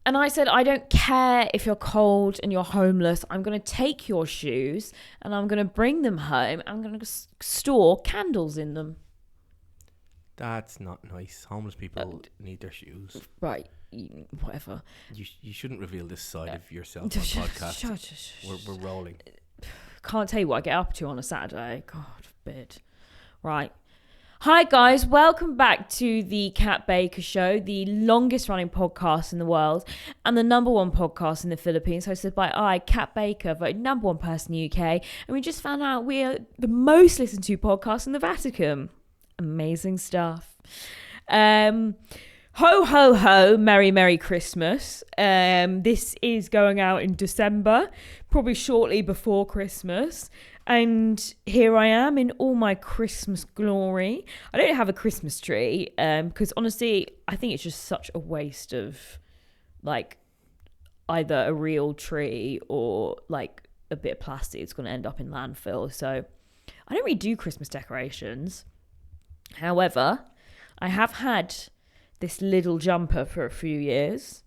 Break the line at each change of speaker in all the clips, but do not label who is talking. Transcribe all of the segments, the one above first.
And I said, I don't care if you're cold and you're homeless. I'm going to take your shoes and I'm going to bring them home. I'm going to store candles in them.
That's not nice. Homeless people need their shoes.
Right. Whatever.
You shouldn't reveal this side of yourself on podcast. We're rolling.
Can't tell you what I get up to on a Saturday. God forbid. Right. Hi guys, welcome back to the Kat Baker Show, the longest running podcast in the world and the number one podcast in the Philippines, hosted by Kat Baker, voted number one person in the UK. And we just found out we are the most listened to podcast in the Vatican. Amazing stuff. Ho ho ho, merry merry Christmas. This is going out in December, probably shortly before Christmas. And here I am in all my Christmas glory. I don't have a Christmas tree because honestly, I think it's just such a waste of like either a real tree or like a bit of plastic. It's going to end up in landfill. So I don't really do Christmas decorations. However, I have had this little jumper for a few years.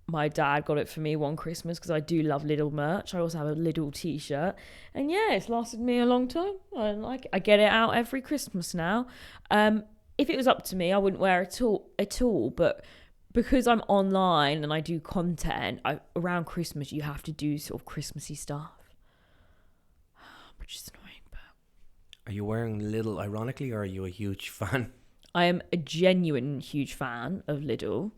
My dad got it for me one Christmas because I do love Lidl merch. I also have a Lidl t-shirt. And yeah, it's lasted me a long time. I like it. I get it out every Christmas now. If it was up to me, I wouldn't wear it at all. But because I'm online and I do content, around Christmas, you have to do sort of Christmassy stuff. Which is annoying. But...
Are you wearing Lidl ironically or are you a huge fan?
I am a genuine huge fan of Lidl.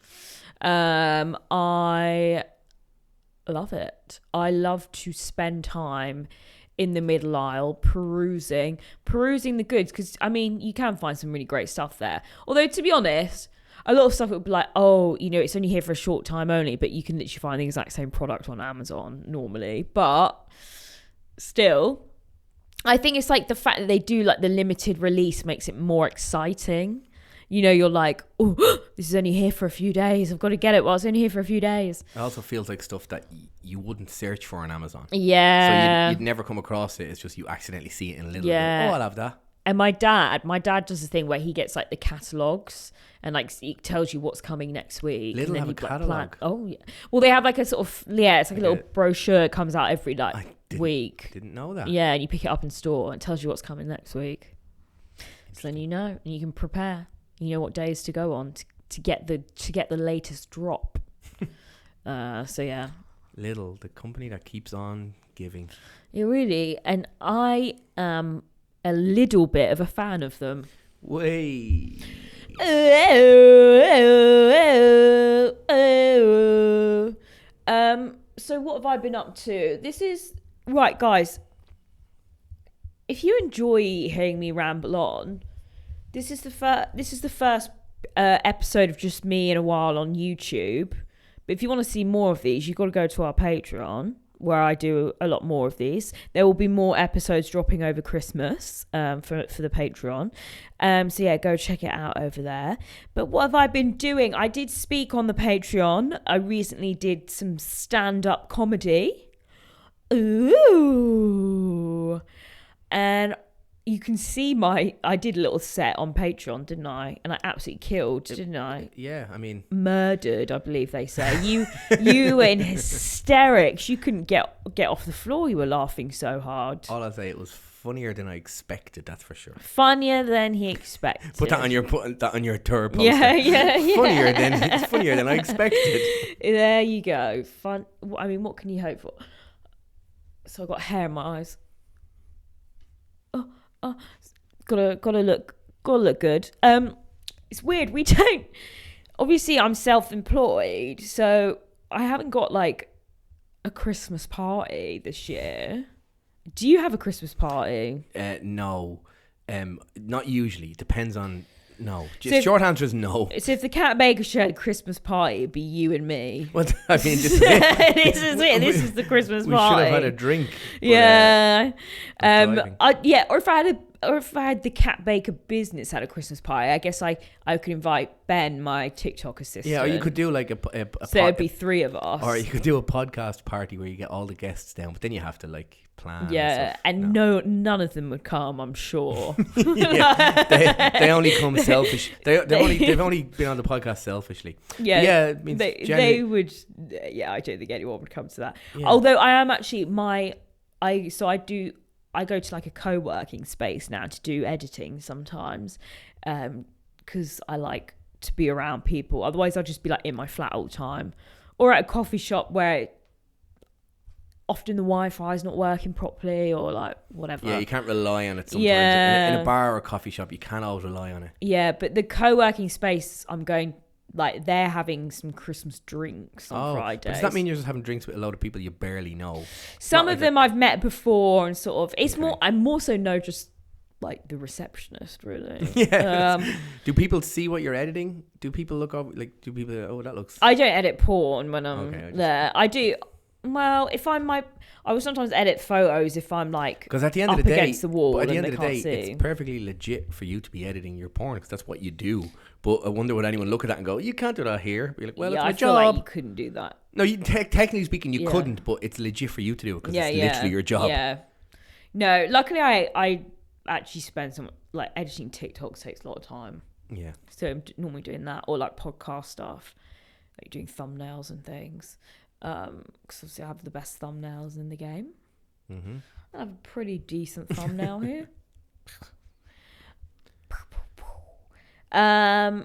I love it. I love to spend time in the middle aisle perusing the goods because, I mean, you can find some really great stuff there. Although, to be honest, a lot of stuff would be like, oh, you know, it's only here for a short time only, but you can literally find the exact same product on Amazon normally. But still, I think it's like the fact that they do like the limited release makes it more exciting. You know, you're like, oh, this is only here for a few days. I've got to get it while it's only here for a few days.
It also feels like stuff that you wouldn't search for on Amazon.
Yeah.
So you'd never come across it. It's just you accidentally see it in a little
yeah.
bit. Oh, I'll have that.
And my dad does the thing where he gets like the catalogues and like it tells you what's coming next week.
Lidl have a catalogue.
Oh, yeah. Well, they have like a sort of, it's like a little brochure. It comes out every week.
Didn't know that.
Yeah, and you pick it up in store and it tells you what's coming next week. So then you know, and you can prepare. You know what days to go on to get the latest drop. So yeah.
Lidl, the company that keeps on giving.
Yeah, really. And I am a little bit of a fan of them.
Way.
So what have I been up to? This is right, guys. If you enjoy hearing me ramble on, this is the first episode of just me in a while on YouTube. But if you want to see more of these, you've got to go to our Patreon, where I do a lot more of these. There will be more episodes dropping over Christmas for the Patreon. So yeah, go check it out over there. But what have I been doing? I did speak on the Patreon. I recently did some stand-up comedy. Ooh. And you can see I did a little set on Patreon, didn't I? And I absolutely killed, didn't I?
Yeah, I mean...
Murdered, I believe they say. You were in hysterics. You couldn't get off the floor. You were laughing so hard.
All I'll say, it was funnier than I expected, that's for sure.
Funnier than he expected.
Put that on your third poster.
Yeah.
It's funnier than I expected.
There you go. Fun. I mean, what can you hope for? So I got hair in my eyes. Oh, gotta look good. It's weird. We don't. Obviously, I'm self-employed, so I haven't got like a Christmas party this year. Do you have a Christmas party?
No, not usually. Depends on. No, short answer is no.
So if the Kat Baker Show had a Christmas party, it'd be you and me.
Well, I mean, this is it.
This is the Christmas party.
We should have had a drink.
Yeah. Or if I had or if I had the Cat Baker business at a Christmas party, I guess I could invite Ben, my TikTok assistant.
Yeah, or you could do like a
so there'd be 3 of us.
Or you could do a podcast party where you get all the guests down, but then you have to like plan.
Yeah, and none of them would come, I'm sure.
They only come selfish. They've only been on the podcast selfishly.
Yeah,
yeah. It means
they would. Yeah, I don't think anyone would come to that.
Yeah.
Although I am actually I go to like a co-working space now to do editing sometimes, because I like to be around people. Otherwise, I'll just be like in my flat all the time, or at a coffee shop where often the Wi-Fi is not working properly, or like whatever.
Yeah, you can't rely on it sometimes.
Yeah.
In a bar or a coffee shop, you can't always rely on it.
Yeah, but the co-working space I'm going, like, they're having some Christmas drinks on Friday.
Does that mean you're just having drinks with a load of people you barely know?
Some of them I've met before, and sort of, it's more, I more so know just like the receptionist, really.
Yeah. Do people see what you're editing? Do people look over, like, do people, oh, that looks...
I don't edit porn when I'm there. I do, well, if I'm I will sometimes edit photos if I'm like,
because at the end
up
of the day,
against the wall,
but at the
and
end of the day, it's perfectly legit for you to be editing your porn, because that's what you do. But I wonder would anyone look at that and go, you can't do that here? Be like, well, it's my job.
I feel like you couldn't do that.
No, technically speaking, you couldn't, but it's legit for you to do it because it's literally your job.
Yeah. No, luckily I actually spend some, like, editing TikToks takes a lot of time.
Yeah.
So I'm normally doing that, or like podcast stuff, like doing thumbnails and things. Because obviously I have the best thumbnails in the game.
Mm-hmm.
I have a pretty decent thumbnail here. So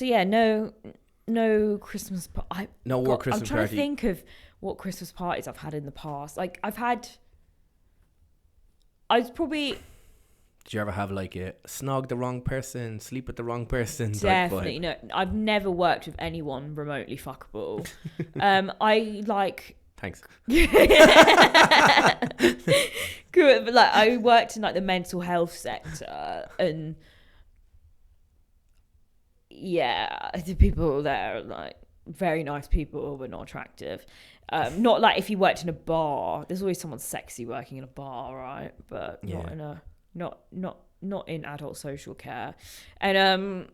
yeah, no Christmas party.
No more Christmas
party. I'm trying
party.
to think of what Christmas parties I've had in the past. Like I was probably...
Did you ever have like a snog the wrong person, sleep with the wrong person?
Definitely. No, I've never worked with anyone remotely fuckable. I like...
Thanks.
Good, but like I worked in like the mental health sector, and yeah, the people there are like very nice people but not attractive. Not like if you worked in a bar, there's always someone sexy working in a bar, right? But not in a not in adult social care. And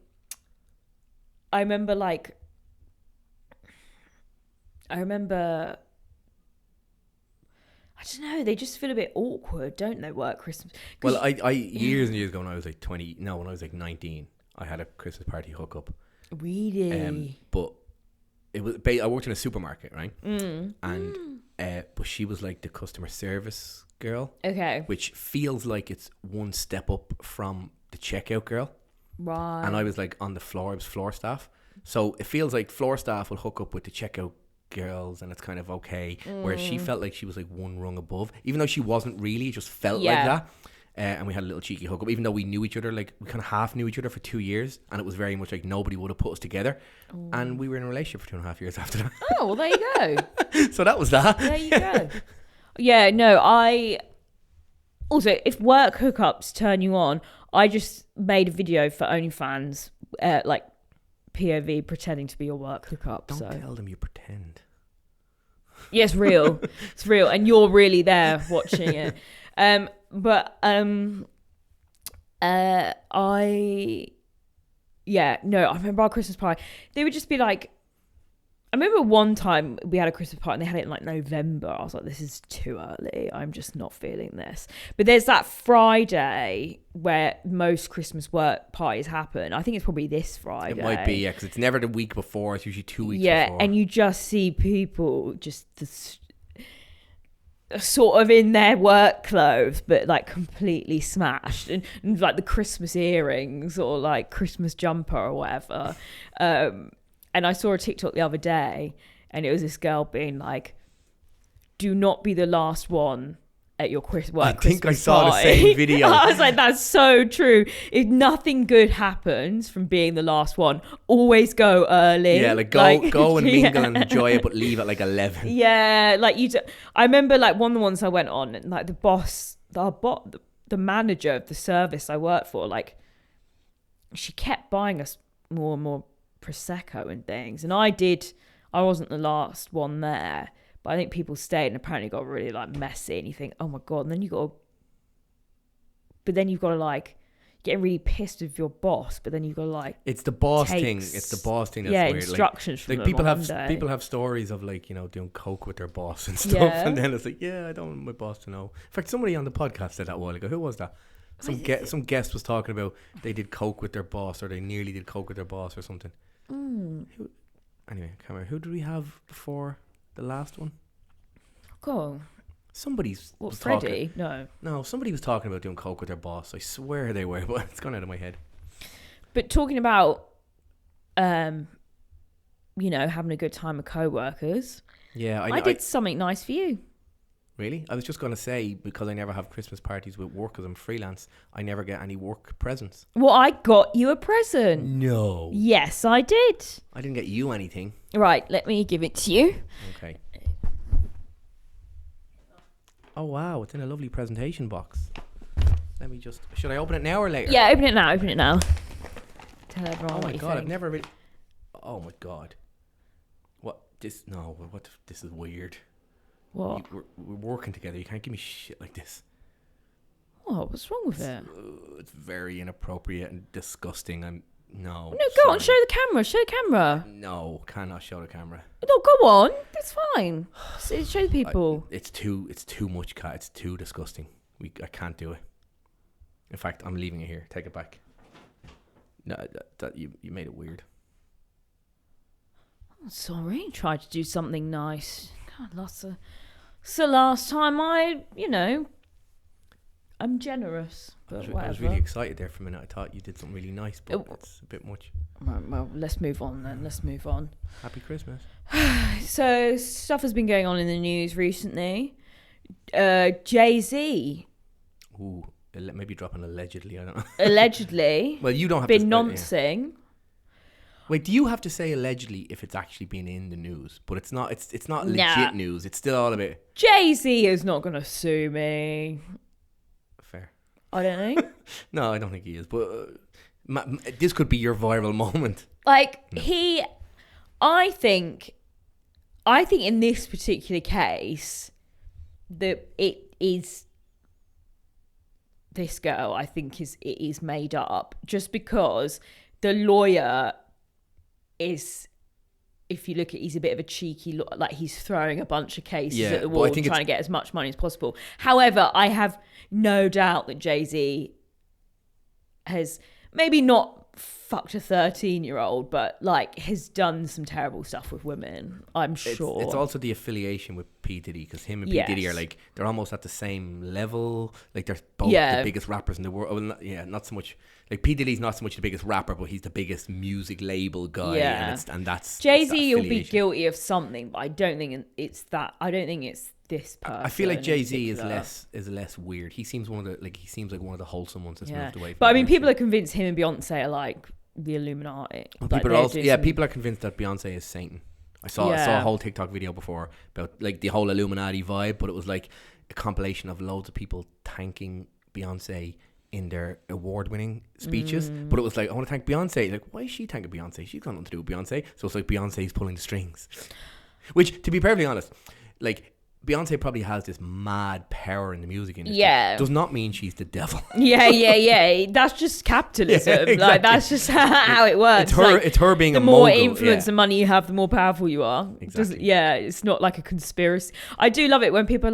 I remember I don't know, they just feel a bit awkward, don't they, work Christmas?
Well, I years and years ago when I was like 20, no, when I was like 19, I had a Christmas party hookup.
Really?
But it was, I worked in a supermarket, right? And but she was like the customer service girl.
Okay.
Which feels like it's one step up from the checkout girl.
Right.
And I was like on the floor, I was floor staff. So it feels like floor staff will hook up with the checkout girls and it's kind of okay. Whereas she felt like she was like one rung above. Even though she wasn't really, it just felt like that. And we had a little cheeky hookup, even though we knew each other, like we kind of half knew each other for 2 years, and it was very much like nobody would have put us together. And we were in a relationship for 2.5 years after that.
Oh, well, there you go.
So that was that.
There you go. Yeah, no, also, if work hookups turn you on, I just made a video for OnlyFans, like POV pretending to be your work hookup.
Don't tell them you pretend.
Yeah, it's real. It's real, and you're really there watching it. But I remember our Christmas party. They would just be like, I remember one time we had a Christmas party and they had it in like November. I was like, this is too early. I'm just not feeling this. But there's that Friday where most Christmas work parties happen. I think it's probably this Friday.
It might be, yeah, because it's never the week before. It's usually 2 weeks before.
Yeah, and you just see people just sort of in their work clothes, but like completely smashed, and like the Christmas earrings or like Christmas jumper or whatever. And I saw a TikTok the other day, and it was this girl being like, "Do not be the last one at your Christmas."
I think I saw the same video.
I was like, that's so true. If nothing good happens from being the last one, always go early.
Yeah, like go and mingle and enjoy it, but leave at like 11.
Yeah, like I remember like one of the ones I went on, and like the manager of the service I worked for, like she kept buying us more and more Prosecco and things, and I wasn't the last one there. But I think people stayed and apparently got really like messy, and you think, oh my God, and then you got to but then you've got to like getting really pissed with your boss, but then you've got to like
it's the boss thing. It's the boss thing that's weird.
Instructions from
like
them
people have stories of like, you know, doing coke with their boss and stuff, and then it's like, I don't want my boss to know. In fact, somebody on the podcast said that a while ago. Who was that? Some guest was talking about they did coke with their boss, or they nearly did coke with their boss or something. Anyway, I can't remember. Who did we have before the last one?
Cool.
Somebody's
Freddie? No,
somebody was talking about doing coke with their boss. I swear they were, but it's gone out of my head.
But talking about, you know, having a good time with co-workers.
Yeah,
I did something nice for you.
Really? I was just going to say, because I never have Christmas parties with work because I'm freelance, I never get any work presents.
Well, I got you a present.
No.
Yes, I did.
I didn't get you anything.
Right, let me give it to you.
Okay. Oh, wow. It's in a lovely presentation box. Let me just... Should I open it now or later?
Yeah, open it now. Open it now. Tell everyone what you
God,
think.
I've never really... Oh, my God. What? This... No, what? This is weird.
What?
We're working together. You can't give me shit like this.
What? What's wrong with it?
It's very inappropriate and disgusting. No,
go on. Show the camera. Show the camera.
No, cannot show the camera.
No, go on. It's fine. Show the people.
It's too much, Kat. It's too disgusting. I can't do it. In fact, I'm leaving it here. Take it back. No, that you made it weird.
I'm sorry. Tried to do something nice. God, it's the last time I'm generous. But
I was really excited there for a minute. I thought you did something really nice, but it's a bit much.
Well, let's move on then. Let's move on.
Happy Christmas.
So, stuff has been going on in the news recently. Jay Z.
Ooh, maybe dropping allegedly. I don't know.
Allegedly.
Well, you don't have
been
to...
noncing.
Yeah. Wait, do you have to say allegedly if it's actually been in the news? But it's not. It's not legit news. It's still all a bit...
Jay Z is not going to sue me.
Fair.
I don't think.
No, I don't think he is. But this could be your viral moment.
Like, no. I think in this particular case, that it is... This girl, I think, it is made up. Just because the lawyer... is, if you look at, he's a bit of a cheeky, like he's throwing a bunch of cases at the wall and trying to get as much money as possible. However, I have no doubt that Jay Z has maybe not fucked a 13-year-old, but like has done some terrible stuff with women. I'm sure.
It's also the affiliation with P. Diddy, because him and P. Diddy are like, they're almost at the same level. Like they're both the biggest rappers in the world. Well, not so much. Like P. Diddy's not so much the biggest rapper, but he's the biggest music label guy.
Yeah.
And that's
Jay Z will be guilty of something, but I don't think it's that. I don't think it's this person.
I feel like Jay Z is less weird. He seems one of the wholesome ones that's moved away from.
But I mean, people are convinced him and Beyonce are like the Illuminati.
Well, people are convinced that Beyonce is Satan. I saw a whole TikTok video before about like the whole Illuminati vibe, but it was like a compilation of loads of people thanking Beyonce in their award-winning speeches. But it was like, I want to thank Beyonce. Like, why is she thanking Beyonce? She's got nothing to do with Beyonce. So it's like Beyonce's pulling the strings. Which, to be perfectly honest, like Beyonce probably has this mad power in the music industry. Yeah. Does not mean she's the devil.
Yeah. That's just capitalism. Yeah, exactly. Like, that's just how it works.
It's her being a
mogul. The more influence and money you have, the more powerful you are.
Exactly.
It's not like a conspiracy. I do love it when people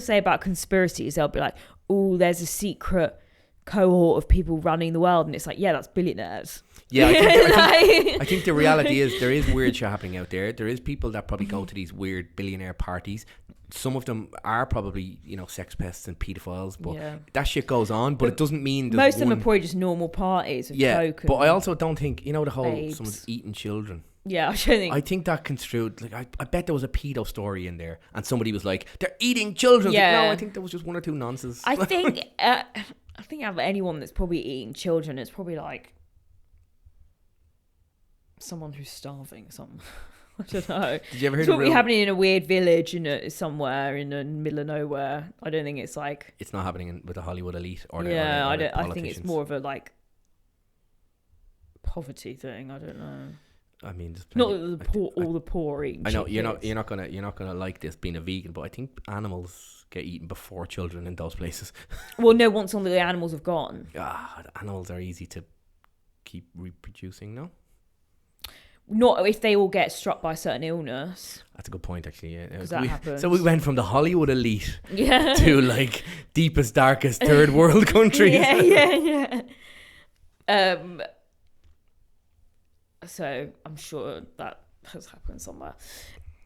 say about conspiracies, they'll be like, oh, there's a secret cohort of people running the world. And it's like, yeah, that's billionaires.
Yeah, I think the reality is there is weird shit happening out there. There is people that probably go to these weird billionaire parties. Some of them are probably, sex pests and pedophiles, but that shit goes on. But it doesn't mean
most of them are probably just normal parties of coke.
But I also don't think, the whole someone's eating children.
Yeah, I think that
construed, like, I bet there was a pedo story in there and somebody was like, they're eating children. Yeah. Like, no, I think there was just one or two nonsense.
I think out of anyone that's probably eating children, it's probably like someone who's starving. I don't know.
Did you ever hear
it's probably happening in a weird village somewhere in the middle of nowhere. I don't think it's like...
It's not happening with the Hollywood elite or
I think it's more of a like poverty thing. I don't know.
I mean, there's
Not
plenty-
that the poor, all the poor eating.
I know
chickens.
you're not gonna like this being a vegan, but I think animals get eaten before children in those places.
Well, no, once all the animals have gone.
Animals are easy to keep reproducing. No,
Not if they all get struck by a certain illness.
that's a good point, actually. Yeah,
'Cause that happens.
So we went from the Hollywood elite
Yeah.
to like deepest, darkest third world countries.
Yeah. So I'm sure that has happened somewhere.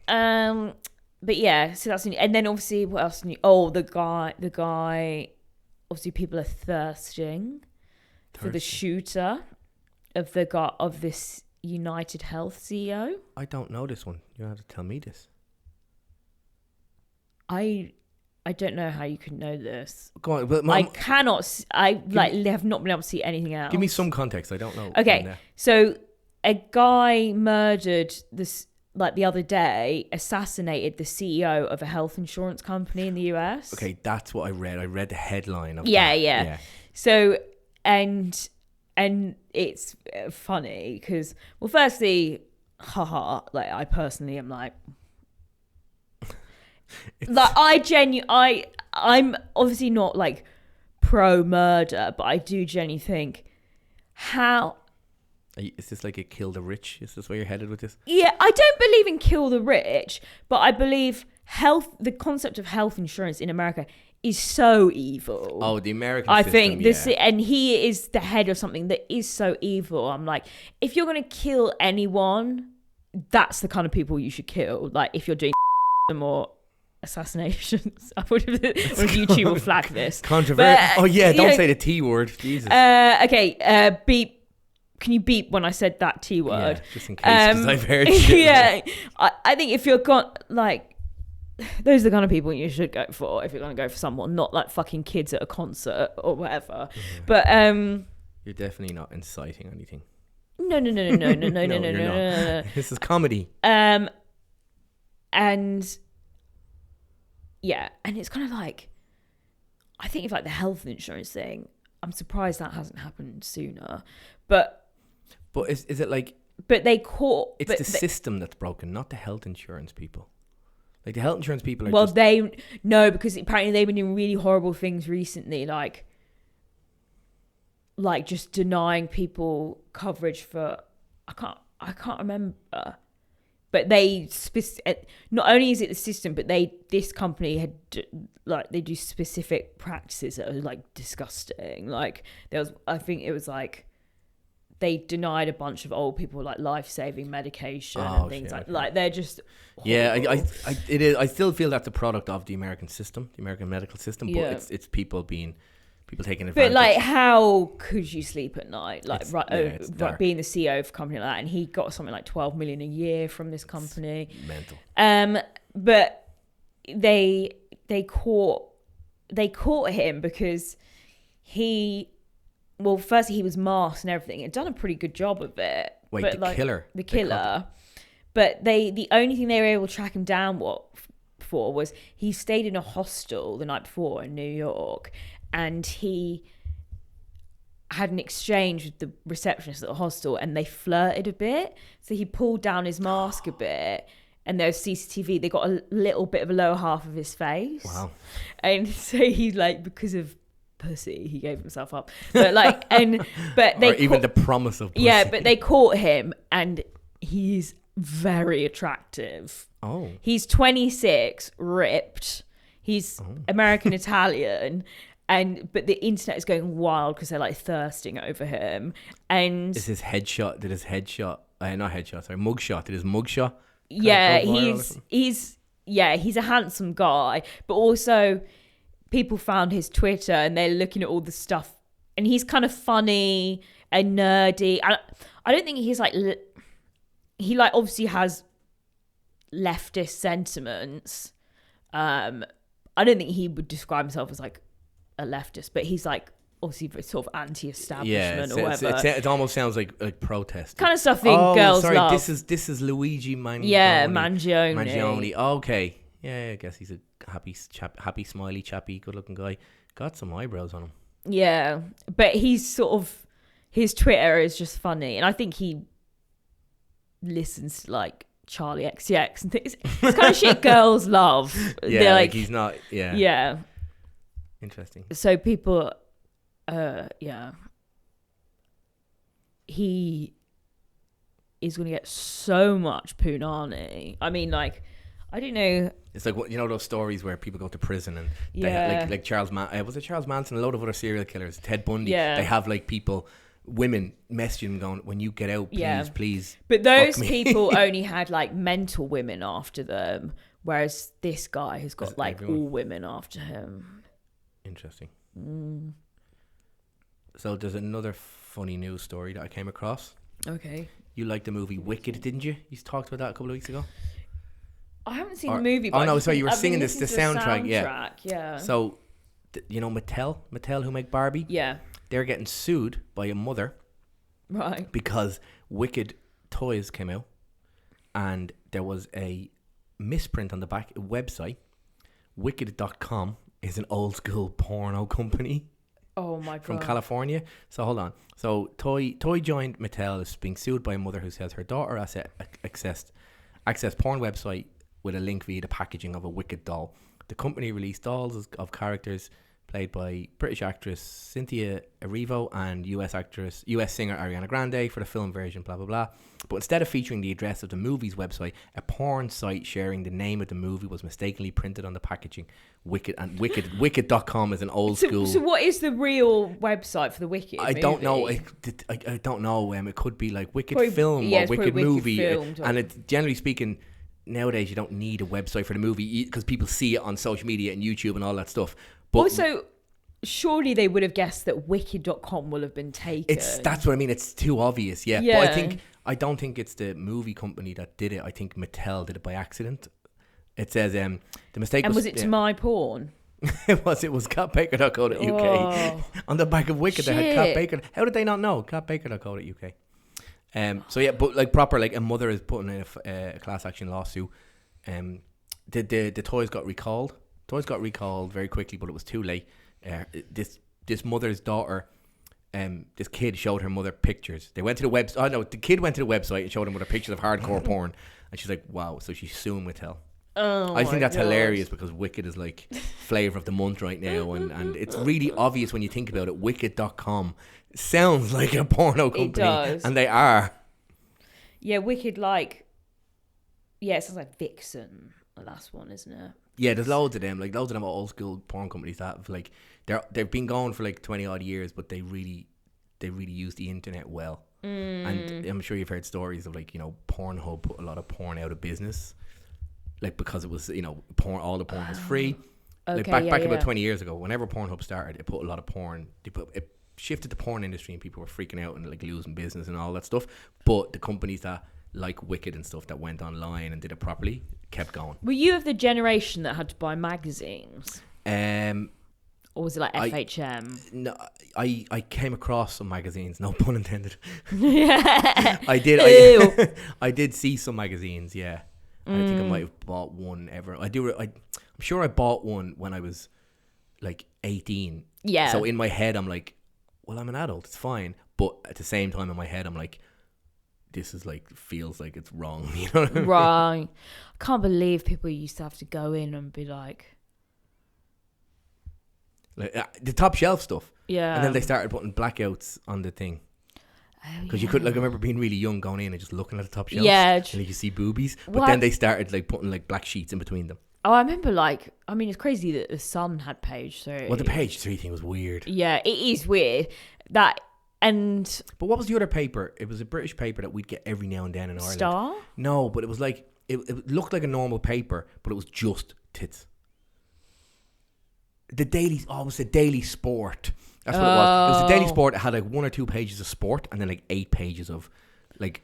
But yeah, so that's new. And then obviously what else new? Oh, the guy. Obviously, people are thirsting for the shooter of the guy of this United Health CEO.
I don't know this one. You have to tell me this.
I don't know how you could know this.
Go on, but
I cannot. Have not been able to see anything else.
give me some context. I don't know.
Okay, so a guy murdered this, like the other day, assassinated the CEO of a health insurance company in the US.
Okay, that's what I read. I read the headline of
Yeah,
that.
yeah. So, and it's funny because, well, firstly, haha, like I personally am like, I'm obviously not like pro murder, but I do genuinely think how.
Is this like a kill the rich? Is this where you're headed with this?
Yeah, I don't believe in kill the rich, but I believe the concept of health insurance in America is so evil.
Oh, the American
I
system,
think this,
yeah.
and he is the head of something that is so evil. I'm like, if you're going to kill anyone, that's the kind of people you should kill. Like, if you're doing more assassinations, I would have YouTube will flag this.
Controversial. Oh yeah, don't say the T word. Jesus.
Okay, beep. Can you beep when I said that T word?
Yeah, just in case, because I've heard shit.
Yeah, I think if you're like, those are the kind of people you should go for if you're going to go for someone, not like fucking kids at a concert or whatever.
Mm-hmm.
But
you're definitely not inciting anything.
No.
No. This is comedy.
And yeah, and it's kind of like, I think if like the health insurance thing, I'm surprised that hasn't happened sooner. But
is it like?
But they caught.
It's the system that's broken, not the health insurance people. Like the health insurance people are.
Well, because apparently they've been doing really horrible things recently, like just denying people coverage for. I can't remember. But not only is it the system, but this company had they do specific practices that are like disgusting. Like I think it was like they denied a bunch of old people like life-saving medication and things like they're just horrible.
Yeah. It is. I still feel that's a product of the American system, the American medical system.
Yeah.
But it's people taking advantage.
But like, how could you sleep at night? Like,
dark.
being the CEO of a company like that, and he got something like 12 million a year from this company.
It's mental.
But they caught him because firstly he was masked and everything. He'd done a pretty good job of it.
Wait,
but
the
like,
killer.
The killer. But the only thing they were able to track him down for was he stayed in a hostel the night before in New York. And he had an exchange with the receptionist at the hostel and they flirted a bit. So he pulled down his mask a bit and there's CCTV. They got a little bit of a lower half of his face.
Wow.
And so he like, because of pussy, he gave himself up. But like, but they...
Or even the promise of pussy.
Yeah, but they caught him and he's very attractive.
Oh.
He's 26, ripped. He's American Italian. But the internet is going wild because they're like thirsting over him. And
is his headshot? Did his headshot? Not headshot. Sorry, mugshot. Did his mugshot?
Yeah, he's a handsome guy. But also, people found his Twitter and they're looking at all the stuff. And he's kind of funny and nerdy. I don't think he's like he like obviously has leftist sentiments. I don't think he would describe himself as like a leftist, but he's like obviously sort of anti-establishment or whatever.
It almost sounds like protest
kind of stuff girls love.
This is Luigi Mangione.
Yeah, Mangione.
Okay, yeah, I guess he's a happy, smiley, chappy, good-looking guy. Got some eyebrows on him.
Yeah, but he's sort of his Twitter is just funny, and I think he listens to like Charlie XCX and things. It's kind of shit girls love.
Yeah,
They're
like he's not. Yeah.
Yeah.
Interesting.
So people, he is going to get so much punani. I mean, like, I don't know.
It's like, you know, those stories where people go to prison and they
Yeah.
have, like Charles was it Charles Manson, a load of other serial killers, Ted Bundy.
Yeah.
They have like people, women messaging them going, when you get out, please,
Yeah.
please.
But those
fuck me.
people only had like mental women after them, whereas this guy has got
That's
like
everyone.
all women after him.
Interesting. So there's another funny news story that I came across.
Okay.
You liked the movie Wicked, didn't you? You talked about that a couple of weeks ago.
I haven't seen the movie.
Oh
But
no,
I've
sorry, you were
been
singing the
listening to the
soundtrack.
soundtrack. Yeah.
So, you know Mattel who make Barbie?
Yeah.
They're getting sued by a mother
Right.
because Wicked toys came out and there was a misprint on the back website. Wicked.com is an old school porno company
Oh my god.
from California. So hold on. So Toy joined Mattel is being sued by a mother who says her daughter accessed porn website with a link via the packaging of a Wicked doll. The company released dolls of characters played by British actress Cynthia Erivo and US singer Ariana Grande for the film version, blah, blah, blah. But instead of featuring the address of the movie's website, a porn site sharing the name of the movie was mistakenly printed on the packaging. Wicked.com is an old school.
So what is the real website for the Wicked
I
movie?
don't know. I don't know. It could be like Wicked
Probably-
Film
yeah,
or
it's
Wicked
probably Wicked
Movie.
Film,
And it, generally speaking, nowadays you don't need a website for the movie because people see it on social media and YouTube and all that stuff. But
Also, surely they would have guessed that Wicked.com will have been taken.
that's what I mean. It's too obvious. Yeah.
Yeah.
But I don't think it's the movie company that did it. I think Mattel did it by accident. It says the mistake
And was it to my porn?
it was catbaker.co.uk.
Oh.
On the back of Wicked they had
Shit.
Cat Baker. How did they not know? Catbaker.co.uk. So yeah, but like proper, like a mother is putting in a class action lawsuit. The toys got recalled. Toys got recalled very quickly, but it was too late. This mother's daughter, this kid showed her mother pictures. They went to the website. Oh no, the kid went to the website and showed her mother pictures of hardcore porn, and she's like, "Wow!" So she's suing Mattel.
Oh,
I think that's
God.
hilarious because Wicked is like flavor of the month right now, and it's really obvious when you think about it. Wicked.com sounds like a porno company,
does.
and they are.
Yeah, Wicked, like... Yeah, it sounds like Vixen. The last one, isn't it?
Yeah, there's loads of them. Like loads of them are old school porn companies that have like they've been going for like 20 odd years, but they really use the internet well. And I'm sure you've heard stories of like, you know, Pornhub put a lot of porn out of business, like because it was, you know, all the porn was free. Like
Okay,
back
yeah.
about 20 years ago, whenever Pornhub started, it put a lot of porn. It shifted the porn industry, and people were freaking out and like losing business and all that stuff. But the companies that like Wicked and stuff that went online and did it properly kept going.
Were you of the generation that had to buy magazines? Or was it like
I-
FHM?
No, I came across some magazines. No pun intended.
Yeah.
I did.
Ew.
I did see some magazines. Yeah, I think I might have bought one ever. I'm sure I bought one when I was like 18.
Yeah.
So in my head, I'm like, well, I'm an adult. It's fine. But at the same time, in my head, I'm like, this is like feels like it's wrong. You know what I mean?
Right. I can't believe people used to have to go in and be like,
Like the top shelf stuff.
yeah.
And then they started putting blackouts on the thing. Because you could, like, I remember being really young going in and just looking at the top shelf.
Yeah.
And you could see boobies. But
What?
then they started, like, putting, like, black sheets in between them.
Oh, I remember, like, I mean, it's crazy that the Sun had page 3.
Well, the page 3 thing was weird.
Yeah, it is weird. That, and
But what was the other paper? It was a British paper that we'd get every now and then in Ireland.
Star?
No, but it was like, it looked like a normal paper, but it was just tits. It was the Daily Sport. That's what it was. It was the Daily Sport. It had like 1 or 2 pages of sport and then like 8 pages of like,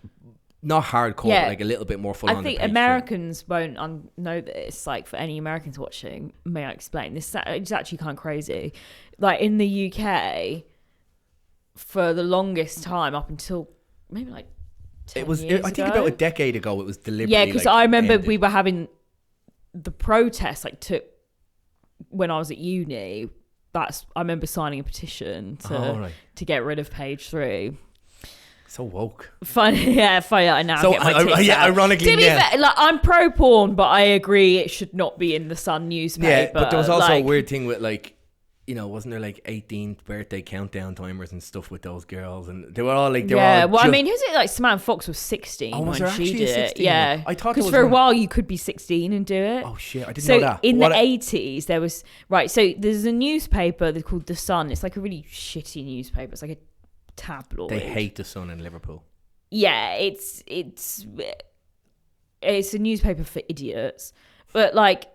not hardcore,
Yeah.
but like a little bit more full on.
I think Americans won't know this. Like, for any Americans watching, may I explain? This is actually kind of crazy. Like, in the UK, for the longest time, up until maybe like 10 years
I think
ago.
about a decade ago, it was deliberately.
Yeah, because
like,
I remember
ended.
we were having the protests, like, when I was at uni. I remember signing a petition
Oh, right.
to get rid of page 3.
So woke.
Funny, yeah, funny. I now
So
get my tits out.
ironically,
To be fair, like, I'm pro porn, but I agree it should not be in the Sun newspaper.
Yeah, but there was also
like,
a weird thing with like, you know, wasn't there like 18th birthday countdown timers and stuff with those girls, and they were all like,
I mean, who's it? Like Samantha Fox was 16
was
when
there
she
actually
did
a
it.
16?
Yeah,
I thought it
because
was
for a
one-
while you could be 16 and do it.
Oh shit, I didn't
So
know that.
in the 80s, there was So there's a newspaper that's called The Sun. It's like a really shitty newspaper. It's like a tabloid.
They hate the Sun in Liverpool.
Yeah, it's a newspaper for idiots. But like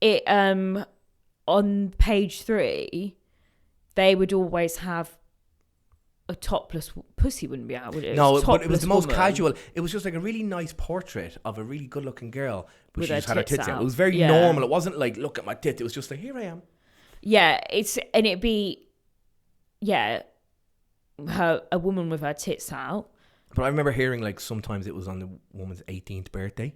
it on page 3, they would always have a topless pussy. Wouldn't be out, would it?
No, but it was the most
woman
casual. It was just like a really nice portrait of a really good-looking girl, but
with
she just had her tits out.
out.
It was very normal. It wasn't like, look at my tit. It was just like, here I am.
Yeah, it'd be a woman with her tits out.
But I remember hearing like sometimes it was on the woman's 18th birthday.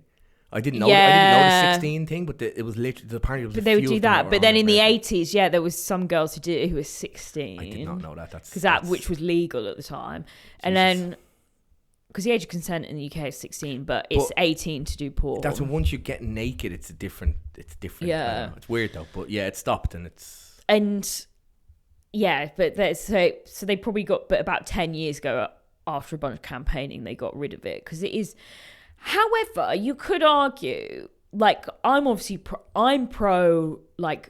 I didn't know the 16 thing, but it was literally apparently.
But they would do that. But then in the 80s, there was some girls who did it who were 16.
I did not know that.
Which was legal at the time. Jesus. And then because the age of consent in the UK is 16, but it's 18 to do porn.
That's when once you get naked, it's different.
Yeah,
it's weird though. But yeah, it stopped
but so they probably got, but about 10 years ago, after a bunch of campaigning, they got rid of it because it is. However, you could argue, like, I'm pro like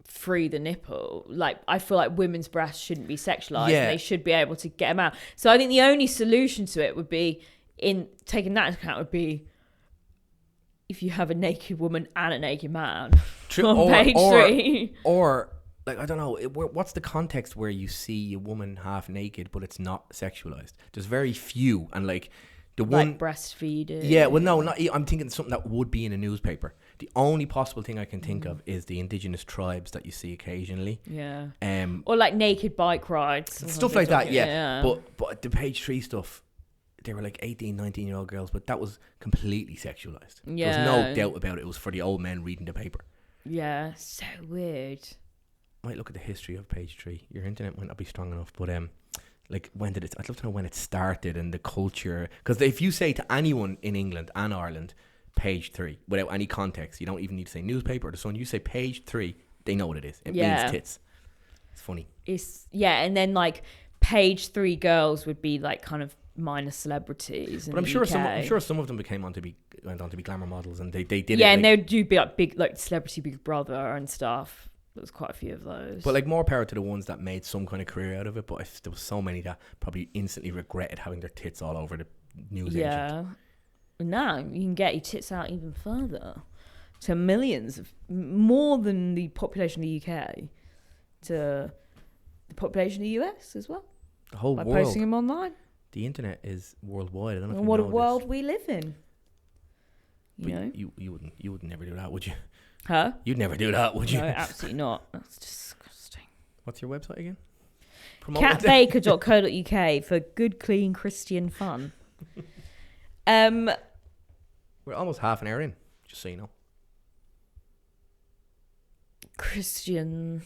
free the nipple. Like, I feel like women's breasts shouldn't be sexualized and they should be able to get them out. So I think the only solution to it would be, in taking that into account, would be if you have a naked woman and a naked man on page 3.
Or like, I don't know, what's the context where you see a woman half naked but it's not sexualized? There's very few, and like the one
like breastfeeding.
Yeah, well, no, not. I'm thinking something that would be in a newspaper. The only possible thing I can think of is the indigenous tribes that you see occasionally.
Yeah.
Or
like naked bike rides,
stuff like that. Yeah. But the page 3 stuff, they were like 18, 19-year-old girls, but that was completely sexualized.
Yeah.
There was no doubt about it. It was for the old men reading the paper.
Yeah, so weird.
Might look at the history of page 3. Your internet might not be strong enough, but like, when did it? I'd love to know when it started and the culture. Because if you say to anyone in England and Ireland, page 3, without any context, you don't even need to say newspaper or the Sun. You say page 3, they know what it is. It means tits. It's funny.
And then like page 3 girls would be like kind of minor celebrities.
But I'm sure some of them went on to be glamour models, and they did it.
Yeah, and they would do big like Celebrity Big Brother and stuff. There was quite a few of those. But
like, more power to the ones that made some kind of career out of it. But there was so many that probably instantly regretted having their tits all over the news agent.
Yeah. Now you can get your tits out even further to millions of, more than the population of the UK, to the population of the US as well.
The whole
by
world.
Posting them online.
The internet is worldwide. I don't know if
what
you know
a world
this.
we live in. You know,
you would never do that, would you?
Huh?
You'd never do that, would you?
No, absolutely not. That's disgusting.
What's your website again?
Catbaker.co.uk for good, clean Christian fun.
We're almost half an hour in, just so you know.
Christian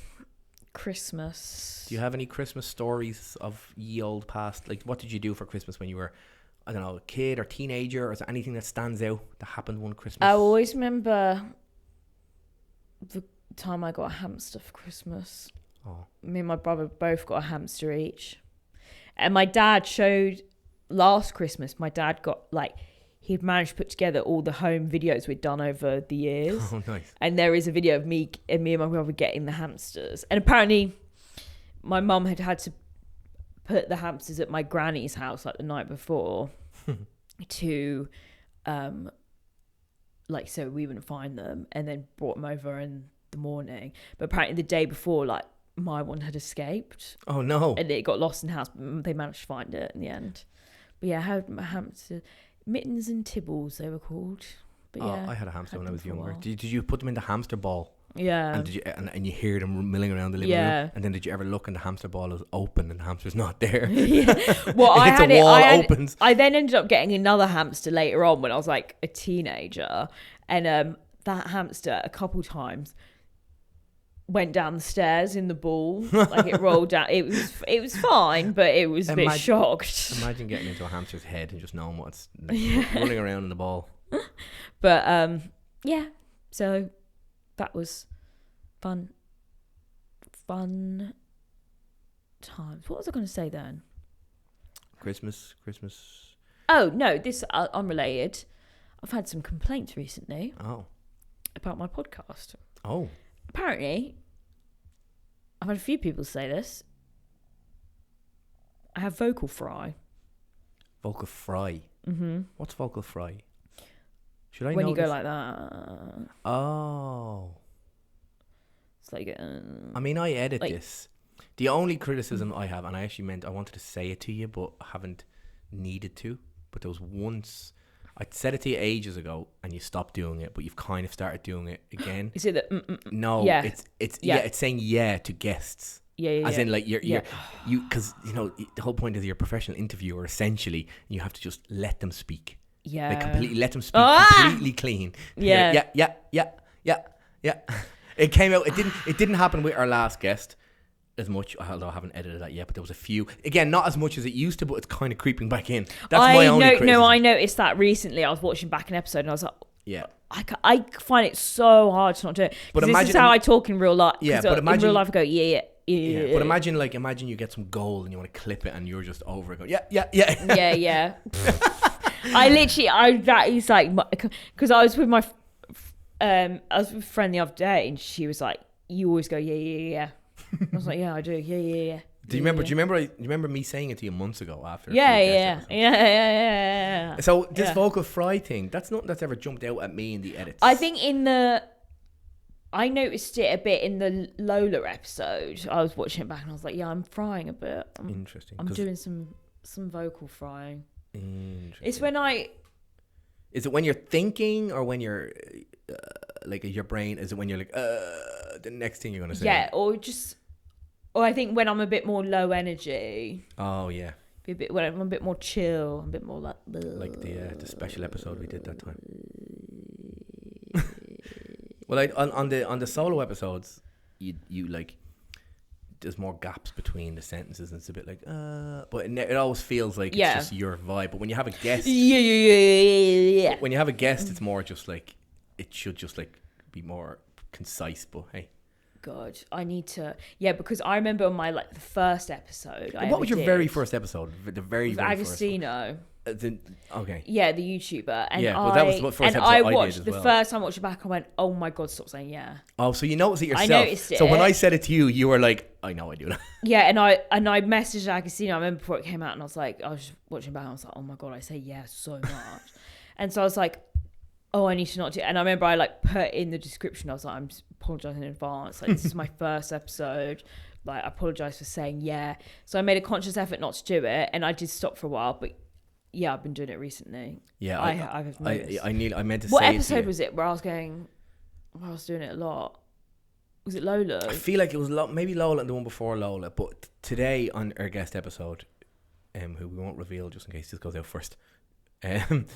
Christmas.
Do you have any Christmas stories of ye old past? Like, what did you do for Christmas when you were, I don't know, a kid or teenager? Or is there anything that stands out that happened one Christmas?
I always remember the time I got a hamster for Christmas.
Oh.
Me and my brother both got a hamster each. And my dad showed, last Christmas, my dad got, like, he'd managed to put together all the home videos we'd done over the years.
Oh, nice.
And there is a video of me and my brother getting the hamsters. And apparently my mum had to put the hamsters at my granny's house, like, the night before to, like, so we wouldn't find them, and then brought them over in the morning. But apparently the day before, like, my one had escaped.
Oh, no.
And it got lost in the house, but they managed to find it in the end. But yeah, I had my hamster, Mittens and Tibbles, they were called. But yeah,
I had a hamster when I was younger. Did you put them in the hamster ball?
Yeah.
And did you and you hear them milling around the living room? And then did you ever look and the hamster ball is open and the hamster's not there?
Yeah. Well,
opens.
I then ended up getting another hamster later on when I was like a teenager, and that hamster a couple times went down the stairs in the ball. Like it rolled down. It was fine, but it was a bit shocked.
Imagine getting into a hamster's head and just knowing what's like, running around in the ball.
But yeah, so that was fun times. What was I going to say then?
Christmas.
Oh no, this unrelated. I've had some complaints recently.
Oh.
About my podcast.
Oh.
Apparently, I've had a few people say this. I have vocal fry.
Vocal fry.
Mm-hmm.
What's vocal fry? Should I
when
know
you go
this?
like that?
Oh.
It's like.
I mean, I edit this. The only criticism I have, and I wanted to say it to you, but haven't needed to. But there was once I said it to you ages ago, and you stopped doing it, but you've kind of started doing it again.
Is it that?
No,
yeah.
it's it's saying yeah to guests.
Yeah.
As in, like you because the whole point is you're a professional interviewer essentially. And you have to just let them speak.
Yeah.
Like completely let them speak completely clean.
Yeah.
Yeah. It came out. It didn't happen with our last guest as much, although I haven't edited that yet. But there was a few. Again, not as much as it used to, but it's kind of creeping back in. That's my only criticism.
No, I noticed that recently. I was watching back an episode and I was like,
yeah.
I find it so hard to not do it. But imagine, this is how I talk in real life. Yeah, but imagine in real life I go yeah.
But imagine you get some gold and you want to clip it and you're just over it going yeah.
Yeah. That is like, because I was with I was with a friend the other day and she was like, you always go yeah. I was like, yeah, I do. Yeah.
Do you remember me saying it to you months ago after?
Yeah.
So this vocal fry thing, that's nothing that's ever jumped out at me in the edits.
I think I noticed it a bit in the Lola episode. I was watching it back and I was like, yeah, I'm frying a bit.
Interesting.
I'm doing some vocal frying.
Interesting.
It's when
Is it when you're thinking or when you're like your brain? Is it when you're like the next thing you're gonna say?
Yeah, or I think when I'm a bit more low energy.
Oh yeah.
When I'm a bit more chill, a bit more like
the special episode we did that time. Well, on the solo episodes, you like there's more gaps between the sentences, and it's a bit like but it always feels like it's just your vibe. But when you have a guest, yeah. When you have a guest, it's more just like it should just like be more concise. But hey,
God, I need to because I remember on my the first episode.
What was your very first episode? The very
Agostino.
First one. Okay.
Yeah, the YouTuber. And
well, that was the first episode
I
watched.
The first time I watched it back, I went, "Oh my God, stop saying yeah."
Oh, so you noticed it yourself.
I noticed it.
So when I said it to you, you were like, "I know I do that."
Yeah, and I messaged Agostino. I remember before it came out, and I was just watching back. And I was like, "Oh my God, I say yeah so much," and so I was like, "Oh, I need to not do." And I remember I put in the description. I was like, "I'm apologizing in advance. This is my first episode. I apologize for saying yeah." So I made a conscious effort not to do it, and I did stop for a while, but. Yeah, I've been doing it recently.
Yeah,
I've noticed.
I meant to say.
What episode was it where I was doing it a lot? Was it Lola?
I feel like it was maybe Lola and the one before Lola. But today on our guest episode, who we won't reveal just in case this goes out first, it